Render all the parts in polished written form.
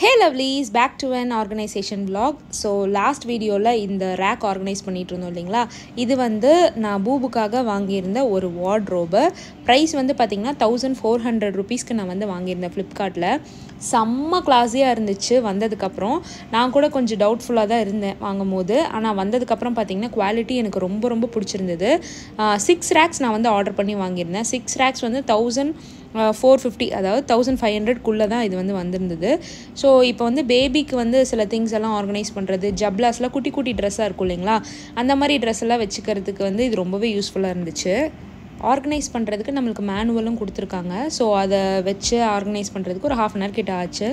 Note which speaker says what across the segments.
Speaker 1: Hey lovelies, back to an organization vlog. So last video la இந்த rack organize பண்ணிட்டு இருந்தோம் இல்லீங்களா. இது வந்து நான் பூபுக்காக வாங்கி இருந்த ஒரு wardrobe. Price வந்து பாத்தீங்கன்னா 1400 rupeesக்கு நான் வந்து வாங்கி இருந்தேன் Flipkartல. செம்ம கிளாஸியா இருந்துச்சு வந்ததுக்கு அப்புறம். நான் கூட கொஞ்சம் டவுட்ஃபுல்லா தான் இருந்தேன் வாங்கும்போது. ஆனா வந்ததுக்கு அப்புறம் பாத்தீங்கன்னா குவாலிட்டி எனக்கு ரொம்ப பிடிச்சிருந்தது. 6 racks நான் வந்து ஆர்டர் பண்ணி வாங்கி இருந்தேன். 6 racks வந்து 1450 அதாவது 1500 குள்ள தான் இது வந்து வந்திருந்தது. ஸோ இப்போ வந்து பேபிக்கு வந்து சில திங்ஸ் எல்லாம் ஆர்கனைஸ் பண்ணுறது, ஜப்லாஸ்லாம் குட்டி ட்ரெஸ்ஸாக இருக்கும் இல்லைங்களா, அந்த மாதிரி ட்ரெஸ் எல்லாம் வச்சுக்கிறதுக்கு வந்து இது ரொம்பவே யூஸ்ஃபுல்லாக இருந்துச்சு. ஆர்கனைஸ் பண்ணுறதுக்கு நம்மளுக்கு மேனுவலும் கொடுத்துருக்காங்க. ஸோ அதை வச்சு ஆர்கனைஸ் பண்ணுறதுக்கு ஒரு ½ hour கிட்ட ஆச்சு.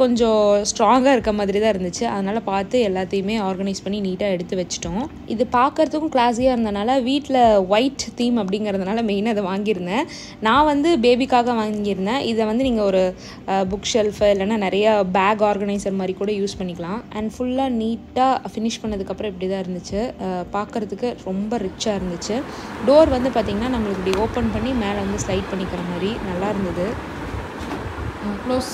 Speaker 1: கொஞ்சம் ஸ்ட்ராங்காக இருக்க மாதிரி தான் இருந்துச்சு. அதனால் பார்த்து எல்லாத்தையுமே ஆர்கனைஸ் பண்ணி நீட்டாக எடுத்து வச்சிட்டோம். இது பார்க்குறதுக்கும் கிளாஸியாக இருந்தனால வீட்டில் ஒயிட் தீம் அப்படிங்கிறதுனால மெயினாக அதை வாங்கியிருந்தேன். நான் வந்து பேபிக்காக வாங்கியிருந்தேன். இதை வந்து நீங்கள் ஒரு புக் ஷெல்ஃபு இல்லைன்னா நிறையா பேக் ஆர்கனைசர் மாதிரி கூட யூஸ் பண்ணிக்கலாம். அண்ட் ஃபுல்லாக நீட்டாக ஃபினிஷ் பண்ணதுக்கப்புறம் இப்படி தான் இருந்துச்சு. பார்க்குறதுக்கு ரொம்ப ரிச்சாக இருந்துச்சு. டோர் வந்து பார்த்திங்கன்னா நம்மளுக்கு இப்படி ஓப்பன் பண்ணி மேலே வந்து ஸ்லைட் பண்ணிக்கிற மாதிரி நல்லா இருந்தது. க்ளோஸ்.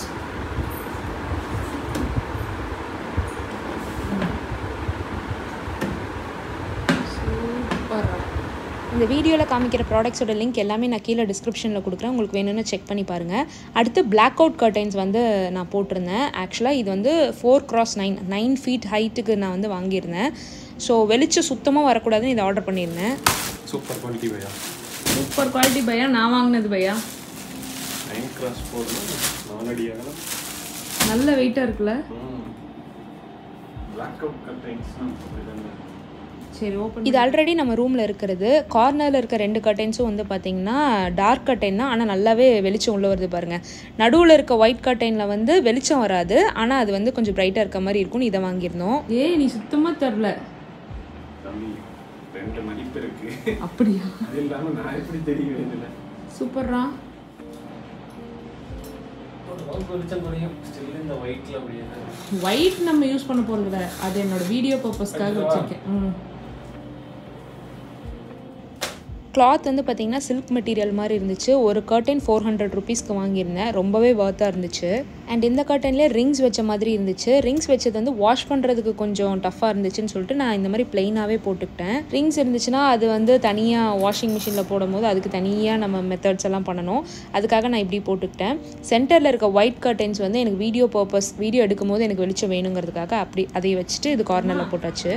Speaker 1: இந்த வீடியோவில் காமிக்கிற ப்ராடக்ட்ஸோட லிங்க் எல்லாமே நான் கீழே டிஸ்கிரிப்ஷனில் கொடுக்குறேன். உங்களுக்கு வேணும்னு செக் பண்ணி பாருங்கள். அடுத்து பிளாக் அவுட் கர்டைன்ஸ் வந்து நான் போட்டிருந்தேன். ஆக்சுவலாக இது வந்து 4x9 9 feet ஹைட்டுக்கு நான் வந்து வாங்கியிருந்தேன். ஸோ வெளிச்சம் சுத்தமாக வரக்கூடாதுன்னு இதை ஆர்டர் பண்ணியிருந்தேன்.
Speaker 2: சூப்பர் குவாலிட்டி பையா.
Speaker 1: சூப்பர் குவாலிட்டி பையா. நான் வாங்கினது பையா
Speaker 2: 9x4 4 அடி அகலம்.
Speaker 1: நல்ல வெயிட்டாக இருக்குல்ல.
Speaker 2: பிளாக் அவுட் கர்டைன்ஸ்னா
Speaker 1: சரி ஓப்பன். இது ஆல்ரெடி நம்ம ரூமில் இருக்கிறது. கார்னரில் இருக்க 2 கர்டைன்ஸும் வந்து பார்த்தீங்கன்னா டார்க் கர்டைன் தான், ஆனால் நல்லாவே வெளிச்சம் உள்ளே வருது பாருங்கள். நடுவில் இருக்க ஒயிட் கர்டைனில் வந்து வெளிச்சம் வராது, ஆனால் அது வந்து கொஞ்சம் பிரைட்டாக இருக்க மாதிரி இருக்கும்னு இதை வாங்கியிருந்தோம். நீ சுத்தமாக தரல.
Speaker 2: ரெண்டு மதிப்பு இருக்கு.
Speaker 1: அப்படியா?
Speaker 2: அது இல்லாமல் நான் எப்படி தெரியும்?
Speaker 1: சூப்பர்ரா. ஒயிட் நம்ம யூஸ் பண்ண போகிறதில்ல, அது என்னோட வீடியோ பர்பஸ்க்காக வச்சுருக்கேன். கிளாத் வந்து பார்த்திங்கன்னா சில்க் மெட்டீரியல் மாதிரி இருந்துச்சு. ஒரு கர்டைன் 400 rupeesக்கு வாங்கியிருந்தேன். ரொம்பவே வர்த்தாக இருந்துச்சு. அண்ட் இந்த கர்டைன்லேயே ரிங்ஸ் வச்ச மாதிரி இருந்துச்சு. ரிங்ஸ் வச்சது வந்து வாஷ் பண்ணுறதுக்கு கொஞ்சம் டஃப்பாக இருந்துச்சுன்னு சொல்லிட்டு நான் இந்த மாதிரி பிளெயினாகவே போட்டுக்கிட்டேன். ரிங்ஸ் இருந்துச்சுன்னா அது வந்து தனியாக வாஷிங் மிஷினில் போடும்போது அதுக்கு தனியாக நம்ம மெத்தட்ஸ் எல்லாம் பண்ணணும். அதுக்காக நான் இப்படி போட்டுக்கிட்டேன். சென்டரில் இருக்க ஒயிட் கர்டைன்ஸ் வந்து எனக்கு வீடியோ எடுக்கும் போது எனக்கு வெளிச்சம் வேணுங்கிறதுக்காக அப்படி அதை வச்சுட்டு இது கார்னரில் போட்டாச்சு.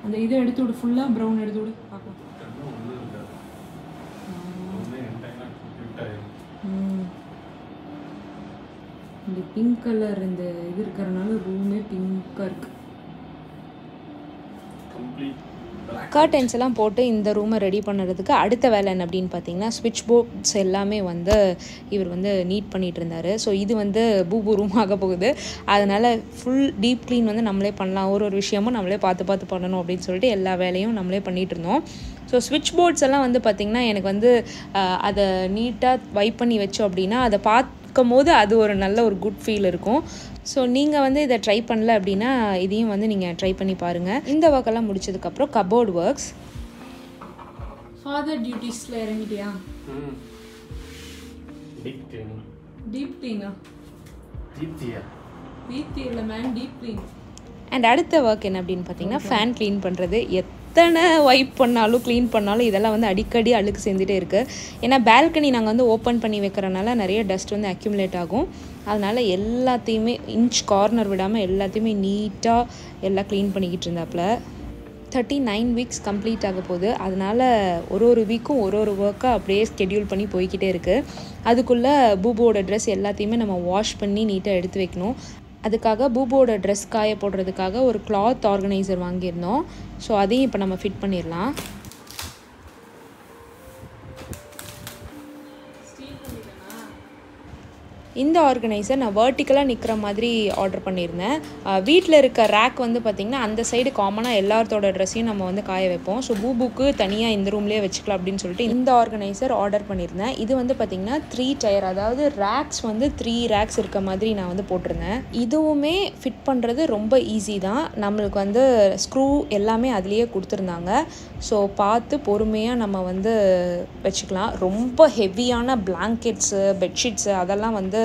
Speaker 1: அந்த இதை எடுத்து விடு, ஃபுல்லாக ப்ரௌன் எடுத்து விடு பார்க்கலாம். இந்த பிங்க் கலர் இந்த இது இருக்கிறனால ரூமே பிங்காக இருக்கு. கர்டைன்ஸ் எல்லாம் போட்டு இந்த ரூமை ரெடி பண்ணுறதுக்கு அடுத்த வேலை என்ன அப்படின்னு பார்த்தீங்கன்னா ஸ்விட்ச் போர்ட்ஸ் எல்லாமே வந்து இவர் வந்து நீட் பண்ணிகிட்டு இருந்தார். ஸோ இது வந்து பூபு ரூம் ஆக போகுது. அதனால் ஃபுல் டீப் க்ளீன் வந்து நம்மளே பண்ணலாம். ஒரு விஷயமும் நம்மளே பார்த்து பண்ணணும் அப்படின்னு சொல்லிட்டு எல்லா வேலையும் நம்மளே பண்ணிகிட்டு இருந்தோம். ஸோ ஸ்விட்ச் போர்ட்ஸ் எல்லாம் வந்து பார்த்திங்கன்னா எனக்கு வந்து அதை நீட்டாக வைப் பண்ணி வச்சோம் அப்படின்னா அதை பார்க்கும் போது அது ஒரு நல்ல ஒரு குட் ஃபீல் இருக்கும். ஸோ நீங்கள் வந்து இதை ட்ரை பண்ணல அப்படின்னா இதையும் வந்து நீங்கள் ட்ரை பண்ணி பாருங்கள். இந்த ஒர்க்கெல்லாம் முடிச்சதுக்கப்புறம் கபோர்ட் ஒர்க்ஸ். ஃபாதர் டியூட்டிஸில் இறங்கிட்டியா? டீப் க்ளீனா? டீப் இல்லை மேன், டீப் க்ளீன். அண்ட் அடுத்த ஒர்க் என்ன அப்படின்னு பார்த்தீங்கன்னா ஃபேன் க்ளீன் பண்ணுறது. எத்தனை வைப் பண்ணாலும் க்ளீன் பண்ணாலும் இதெல்லாம் வந்து அடிக்கடி அழுக்கு சேர்ந்துட்டே இருக்குது. ஏன்னா பால்கனி நாங்கள் வந்து ஓப்பன் பண்ணி வைக்கிறனால நிறைய டஸ்ட் வந்து அக்யூமுலேட் ஆகும். அதனால் எல்லாத்தையுமே இன்ச் கார்னர் விடாமல் எல்லாத்தையுமே நீட்டாக எல்லாம் க்ளீன் பண்ணிக்கிட்டு இருந்தாப்புல. 39 weeks கம்ப்ளீட் ஆக போகுது. அதனால் ஒரு வீக்கும் ஒரு ஒர்க்காக அப்படியே ஸ்கெடியூல் பண்ணி போய்கிட்டே இருக்குது. அதுக்குள்ளே பூபோட ட்ரெஸ் எல்லாத்தையுமே நம்ம வாஷ் பண்ணி நீட்டாக எடுத்து வைக்கணும். அதுக்காக பூபோட ட்ரெஸ் காய போடுறதுக்காக ஒரு கிளாத் ஆர்கனைசர் வாங்கியிருந்தோம். ஸோ அதையும் இப்போ நம்ம ஃபிட் பண்ணிடலாம். இந்த ஆர்கனைசர் நான் வெர்டிக்கலாக நிற்கிற மாதிரி ஆர்டர் பண்ணியிருந்தேன். வீட்டில் இருக்க ரேக் வந்து பார்த்திங்கன்னா அந்த சைடு காமனாக எல்லாத்தோட ட்ரெஸ்ஸையும் நம்ம வந்து காய வைப்போம். ஸோ பூபுக்கு தனியாக இந்த ரூம்லேயே வச்சுக்கலாம் அப்படின்னு சொல்லிட்டு இந்த ஆர்கனைசர் ஆர்டர் பண்ணியிருந்தேன். இது வந்து பார்த்திங்கன்னா 3 டயர், அதாவது ரேக்ஸ் வந்து 3 ரேக்ஸ் இருக்க மாதிரி நான் வந்து போட்டிருந்தேன். இதுவுமே ஃபிட் பண்ணுறது ரொம்ப ஈஸி தான். நம்மளுக்கு வந்து ஸ்க்ரூ எல்லாமே அதுலேயே கொடுத்துருந்தாங்க. ஸோ பார்த்து பொறுமையாக நம்ம வந்து வச்சுக்கலாம். ரொம்ப ஹெவியான பிளாங்கெட்ஸு பெட்ஷீட்ஸு அதெல்லாம் வந்து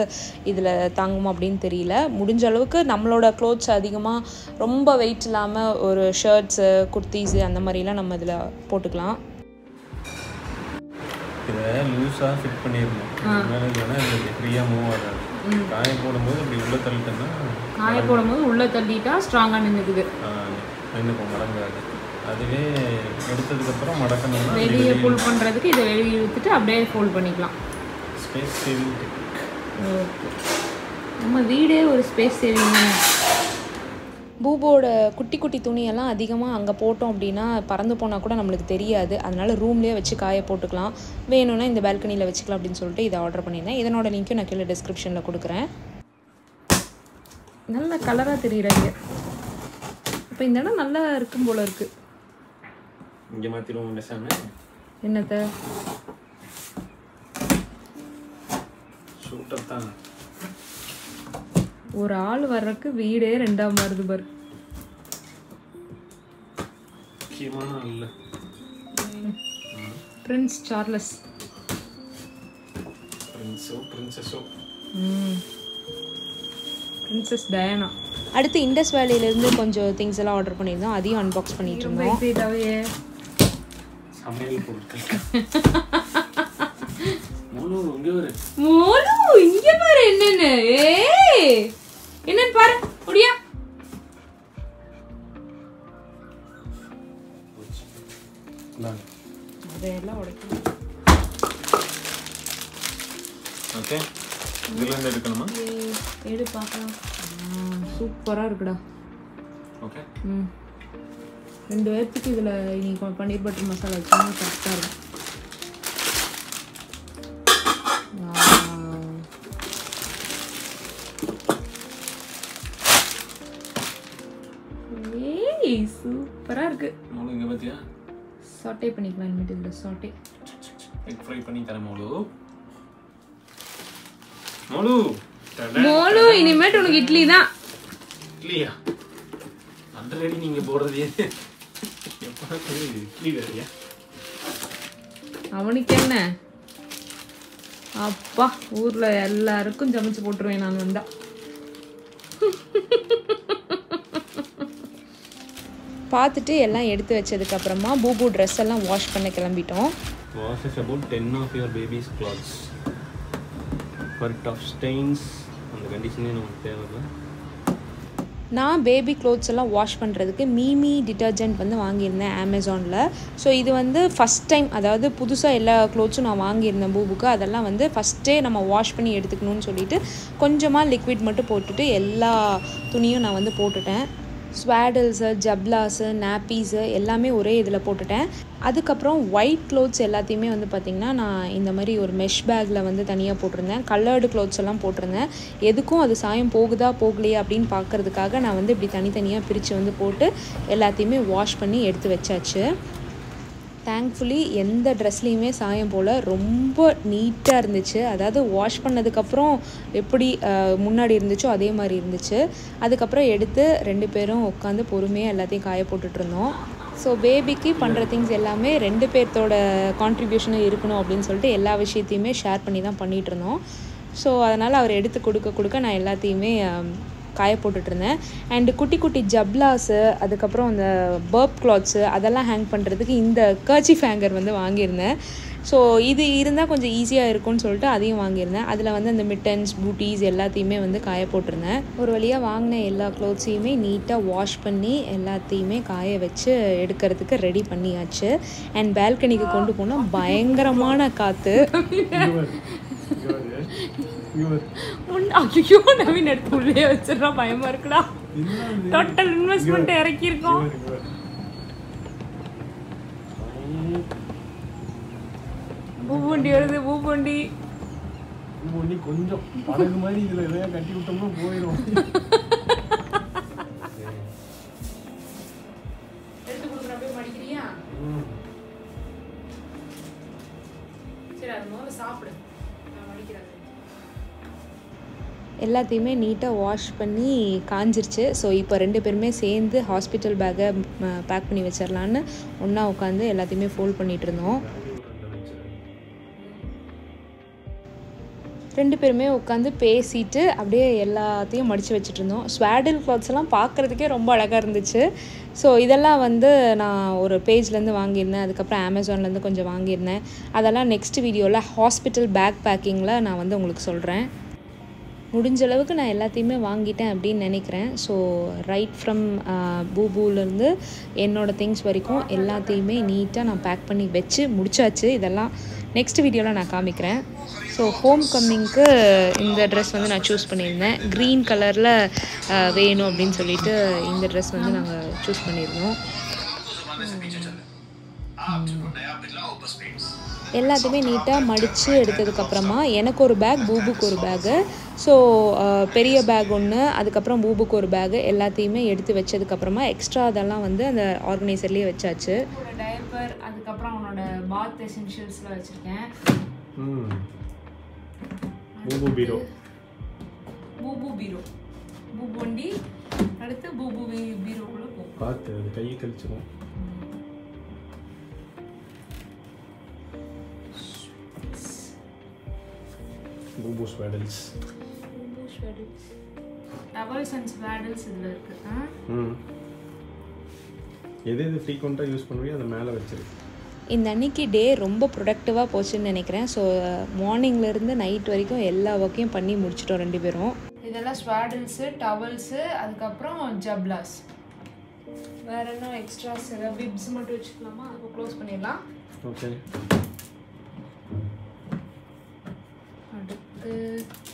Speaker 1: இதில் தாங்குமா அப்படின்னு தெரியல. முடிஞ்ச அளவுக்கு நம்மளோட க்ளோத்ஸ் அதிகமாக ரொம்ப வெயிட் இல்லாமல் ஒரு ஷர்ட்ஸு குர்த்தீஸு அந்த மாதிரிலாம் நம்ம இதில் போட்டுக்கலாம்.
Speaker 2: இதை லூஸாக ஃபிட் பண்ணிடணும். மேலே இல்லைன்னா இது ஃப்ரீயாக மூவ் ஆகாது. காய போடும்போது இப்படி உள்ளே தள்ளிட்டோம்னா
Speaker 1: காய போடும்போது உள்ளே தள்ளிட்டா ஸ்ட்ராங்காக நின்றுக்குது,
Speaker 2: நின்றுக்கும், மடங்காது. அதுவே எடுத்ததுக்கப்புறம் மடக்கணும்னா
Speaker 1: வெளியே புல் பண்ணுறதுக்கு இதை வெளியே இழுத்துட்டு அப்படியே ஃபோல்ட் பண்ணிக்கலாம்.
Speaker 2: Space saving technique.
Speaker 1: ஓகே, நம்ம வீடே ஒரு ஸ்பேஸ் சேவிங். பூபோட குட்டி குட்டி துணியெல்லாம் அதிகமாக அங்கே போட்டோம் அப்படின்னா பறந்து போனால் கூட நம்மளுக்கு தெரியாது. அதனால் ரூம்லேயே வச்சு காய போட்டுக்கலாம். வேணும்னா இந்த பால்கனியில் வச்சுக்கலாம் அப்படின்னு சொல்லிட்டு இதை ஆர்டர் பண்ணியிருந்தேன். இதனோட லிங்க்கும் நான் கீழே டிஸ்கிரிப்ஷனில் கொடுக்குறேன். நல்ல கலராக தெரியுறாங்க. இப்போ இந்த இடம் நல்லா இருக்கும் போல இருக்கு.
Speaker 2: இங்கே மாற்றிடுவோம் பேசாம.
Speaker 1: என்னத்தை
Speaker 2: சூட்டர் தான்.
Speaker 1: ஒரு ஆள் வர்றதுக்கு வீடே 2ஆம் வருது பாரு.
Speaker 2: முக்கியமான இல்லை
Speaker 1: பிரின்ஸ் சார்லஸ்,
Speaker 2: பிரின்சஸோ
Speaker 1: பிரின்சஸ் டயானா. அடுத்து இண்டஸ் வேலியிலேருந்து கொஞ்சம் திங்ஸ் எல்லாம் ஆர்டர் பண்ணியிருந்தோம். அதையும் அன்பாக்ஸ் பண்ணிட்டு இருந்தோம்.
Speaker 2: சமையல் பொருட்கள். மோனு இங்கே
Speaker 1: பாரு என்னன்னு. என்னன்னு பாரு முடியா. அதெல்லாம் உடைக்கணும்.
Speaker 2: ஓகே, இதுல இருந்து எடுக்கணுமா?
Speaker 1: எடு பார்க்கலாம். சூப்பரா இருக்குடா.
Speaker 2: ஓகே,
Speaker 1: 2 பேருக்கு இதுல நீ பன்னீர் பட்டர் மசாலா வச்சா கரெக்டா இருக்கும். சூப்பரா இருக்கு.
Speaker 2: மோளு இங்க பாத்தியா?
Speaker 1: சாட்டே பண்ணிக்கலாம். இனிமேட்டு இதுல சாட்டே
Speaker 2: எக் ஃப்ரை பண்ணி தரேன் மோளு. மோளு
Speaker 1: மோளு இனிமேட்டு உனக்கு இட்லி தான்.
Speaker 2: இட்லியா? ஆல்ரெடி நீங்க போடுறது எப்ப இட்லி வேறயா?
Speaker 1: அவனுக்கு என்ன அப்பா, ஊர்ல எல்லாருக்கும் சமைச்சு போட்டுருவேன் நான் வந்தா. பார்த்துட்டு எல்லாம் எடுத்து வச்சதுக்கப்புறமா பூபு ட்ரெஸ் எல்லாம் வாஷ் பண்ண கிளம்பிட்டோம்.
Speaker 2: Washes about 10 of your baby's clothes for tough stains. அந்த கண்டிஷனே நமக்கு தேவையில்லை.
Speaker 1: நான் பேபி க்ளோத்ஸ் எல்லாம் வாஷ் பண்ணுறதுக்கு மீமி டிட்டர்ஜென்ட் வந்து வாங்கியிருந்தேன் அமேசானில். ஸோ இது வந்து ஃபஸ்ட் டைம், அதாவது புதுசாக எல்லா க்ளோத்ஸும் நான் வாங்கியிருந்தேன் பூபுக்கு. அதெல்லாம் வந்து ஃபஸ்ட்டே நம்ம வாஷ் பண்ணி எடுத்துக்கணும்னு சொல்லிட்டு கொஞ்சமாக லிக்விட் மட்டும் போட்டுட்டு எல்லா துணியும் நான் வந்து போட்டுட்டேன். ஸ்வாடல்ஸு, ஜப்லாஸு, நாப்பீஸு எல்லாமே ஒரே இதில் போட்டுட்டேன். அதுக்கப்புறம் ஒயிட் க்ளோத்ஸ் எல்லாத்தையுமே வந்து பார்த்திங்கன்னா நான் இந்த மாதிரி ஒரு மெஷ் பேக்கில் வந்து தனியாக போட்டிருந்தேன். கலர்டு க்ளோத்ஸ் எல்லாம் போட்டிருந்தேன். எதுக்கும் அது சாயம் போகுதா போகலையா அப்படின்னு பார்க்குறதுக்காக நான் வந்து இப்படி தனித்தனியாக பிரித்து வந்து போட்டு எல்லாத்தையுமே வாஷ் பண்ணி எடுத்து வச்சாச்சு. தேங்க்ஃபுல்லி எந்த ட்ரெஸ்லேயுமே சாயம் போல் ரொம்ப நீட்டாக இருந்துச்சு. அதாவது வாஷ் பண்ணதுக்கப்புறம் எப்படி முன்னாடி இருந்துச்சோ அதே மாதிரி இருந்துச்சு. அதுக்கப்புறம் எடுத்து 2 பேரும் உட்காந்து பொறுமையாக எல்லாத்தையும் காய போட்டுட்ருந்தோம். ஸோ பேபிக்கு பண்ணுற திங்ஸ் எல்லாமே 2 பேர்த்தோட கான்ட்ரிபியூஷனும் இருக்கணும் அப்படின்னு சொல்லிட்டு எல்லா விஷயத்தையுமே ஷேர் பண்ணி தான் பண்ணிகிட்ருந்தோம். ஸோ அதனால் அவர் எடுத்து கொடுக்க நான் எல்லாத்தையுமே காய போட்டுட்ருந்தேன். அண்டு குட்டி குட்டி ஜப்லாஸு, அதுக்கப்புறம் அந்த பர்ப் கிளாத்ஸு அதெல்லாம் ஹேங் பண்ணுறதுக்கு இந்த கர்ச்சீஃப் ஹேங்கர் வந்து வாங்கியிருந்தேன். ஸோ இது இருந்தால் கொஞ்சம் ஈஸியாக இருக்கும்னு சொல்லிட்டு அதையும் வாங்கியிருந்தேன். அதில் வந்து அந்த மிட்டன்ஸ், பூட்டீஸ் எல்லாத்தையுமே வந்து காய போட்டிருந்தேன். ஒரு வழியாக வாங்கின எல்லா க்ளோத்ஸையுமே நீட்டாக வாஷ் பண்ணி எல்லாத்தையுமே காய வச்சு எடுக்கிறதுக்கு ரெடி பண்ணியாச்சு. அண்ட் பால்கனிக்கு கொண்டு போனால் பயங்கரமான காற்று. ஐயோ, நவீன் எடுத்து உள்ளே வச்சிடறா, பயமா இருக்குடா. Total investment இறக்கியிருக்கோம். பூபண்டி வருது, பூபண்டி
Speaker 2: ஒண்ணு கொஞ்சம் படகு மாதிரி இதுல எதையா கட்டி விட்டோம்னா போயிடும்.
Speaker 1: எடுத்து கொடுக்குற அப்படியே மடிக்கிறியா? சரி அது முதல்ல சாப்பிடு, நான் மடிக்கிறேன். எல்லாத்தையுமே நீட்டாக வாஷ் பண்ணி காஞ்சிருச்சு. ஸோ இப்போ 2 பேருமே சேர்ந்து ஹாஸ்பிட்டல் பேக்கை பேக் பண்ணி வச்சிடலான்னு ஒன்றா உட்காந்து எல்லாத்தையுமே ஃபோல்ட் பண்ணிகிட்டு இருந்தோம். 2 பேருமே உட்காந்து பேசிட்டு அப்படியே எல்லாத்தையும் மடித்து வச்சுட்டு இருந்தோம். ஸ்வாடில் கிளாத்ஸ் எல்லாம் பார்க்குறதுக்கே ரொம்ப அழகாக இருந்துச்சு. ஸோ இதெல்லாம் வந்து நான் ஒரு பேஜ்லேருந்து வாங்கியிருந்தேன், அதுக்கப்புறம் அமேசான்லேருந்து கொஞ்சம் வாங்கியிருந்தேன். அதெல்லாம் நெக்ஸ்ட் வீடியோவில் ஹாஸ்பிட்டல் பேக் பேக்கிங்கில் நான் வந்து உங்களுக்கு சொல்கிறேன். முடிஞ்ச அளவுக்கு நான் எல்லாத்தையுமே வாங்கிட்டேன் அப்படின்னு நினைக்கிறேன். ஸோ ரைட் ஃப்ரம் பூபூலேருந்து என்னோடய திங்ஸ் வரைக்கும் எல்லாத்தையுமே நீட்டாக நான் பேக் பண்ணி வச்சு முடிச்சாச்சு. இதெல்லாம் நெக்ஸ்ட் வீடியோவில் நான் காமிக்கிறேன். ஸோ ஹோம் கம்மிங்க்கு இந்த ட்ரெஸ் வந்து நான் சூஸ் பண்ணியிருந்தேன். க்ரீன் கலரில் வேணும் அப்படின்னு சொல்லிட்டு இந்த ட்ரெஸ் வந்து நாங்கள் சூஸ் பண்ணியிருந்தோம். எல்லாத்தையுமே நீட்டாக மடித்து எடுத்ததுக்கப்புறமா எனக்கு ஒரு பேக், பூபுக்கு ஒரு பேகு. ஸோ பெரிய பேக் ஒன்று, அதுக்கப்புறம் பூபுக்கு ஒரு பேகு, எல்லாத்தையுமே எடுத்து வச்சதுக்கப்புறமா எக்ஸ்ட்ரா அதெல்லாம் வந்து அந்த ஆர்கனைசர்லேயே வச்சாச்சு. டயப்பர், அதுக்கப்புறம் அவனோட பாத் எசென்ஷியல்ஸில் வச்சுருக்கேன்.
Speaker 2: பூபு பீரோ,
Speaker 1: பூபு பீரோ, பூபு வண்டி, அடுத்து பூபு பீரோக்குள்ளே போகும்.
Speaker 2: பார்த்து அது கையை கழிச்சிடும். பூபு ஸ்வாடல்ஸ்,
Speaker 1: டவல்ஸ் அண்ட் ஸ்வாடல்ஸ் இதில் இருக்குது.
Speaker 2: எது ஃப்ரீக்வெண்ட்டாக யூஸ் பண்ணுவீங்க அதை மேலே வச்சிரு.
Speaker 1: இந்த அன்னைக்கு டே ரொம்ப ப்ரொடக்டிவாக போச்சுன்னு நினைக்கிறேன். ஸோ மார்னிங்லேருந்து நைட் வரைக்கும் எல்லா ஒர்க்கையும் பண்ணி முடிச்சிட்டோம் 2 பேரும். இதெல்லாம் ஸ்வாடல்ஸு, டவல்ஸு, அதுக்கப்புறம் ஜப்லாஸ். வேறு என்ன எக்ஸ்ட்ராஸ், விப்ஸ் மட்டும் வச்சுக்கலாமா? அப்போ க்ளோஸ் பண்ணிடலாம்.
Speaker 2: ஓகே.
Speaker 1: அடுத்து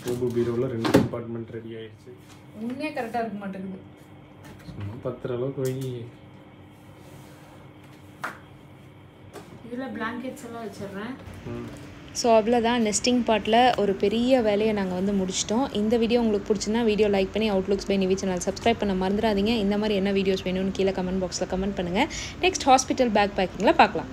Speaker 2: பூபு பீரோவில் 2 கம்பார்ட்மெண்ட் ரெடி ஆயிடுச்சு.
Speaker 1: உண்மையே கரெக்டாக இருக்க மாட்டேங்குது.
Speaker 2: பத்துற அளவுக்கு வை.
Speaker 1: இதில் பிளாங்கெட்ஸ் எல்லாம் வச்சிடுறேன். ஸோ அவ்வளோதான், நெஸ்டிங் பார்ட்டில் ஒரு பெரிய வேலையை நாங்கள் வந்து முடிச்சிட்டோம். இந்த வீடியோ உங்களுக்கு பிடிச்சிருந்தா வீடியோ லைக் பண்ணி outlooks by Nivi channel subscribe பண்ண மறந்துடாதீங்க. இந்த மாதிரி என்ன வீடியோஸ் வேணும்னு கீழே கமெண்ட் பாக்ஸில் கமெண்ட் பண்ணுங்கள். நெக்ஸ்ட் ஹாஸ்பிட்டல் பேக் பேக்கிங்கில் பார்க்கலாம்.